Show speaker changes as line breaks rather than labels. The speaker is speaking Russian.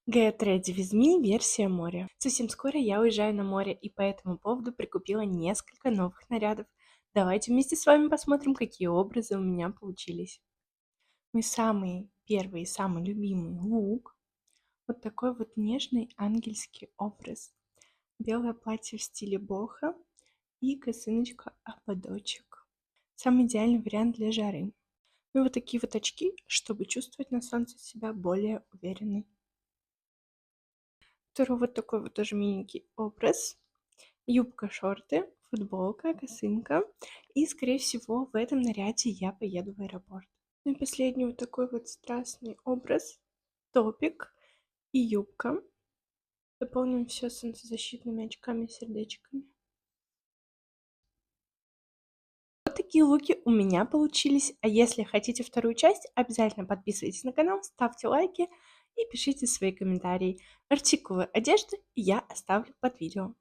Get ready with me версия моря. Совсем скоро я уезжаю на море, и по этому поводу прикупила несколько новых нарядов. Давайте вместе с вами посмотрим, какие образы у меня получились. Мой самый первый и самый любимый лук. Вот такой вот нежный ангельский образ. Белое платье в стиле бохо и косыночка-ободочек. Самый идеальный вариант для жары. Ну и вот такие вот очки, чтобы чувствовать на солнце себя более уверенной. Второй вот такой вот тоже миленький образ. Юбка, шорты, футболка, косынка. И, скорее всего, в этом наряде я поеду в аэропорт. Ну и последний вот такой вот страстный образ. Топик и юбка. Дополним все солнцезащитными очками, сердечками. Вот такие луки у меня получились. А если хотите вторую часть, обязательно подписывайтесь на канал, ставьте лайки и пишите свои комментарии. Артикулы одежды я оставлю под видео.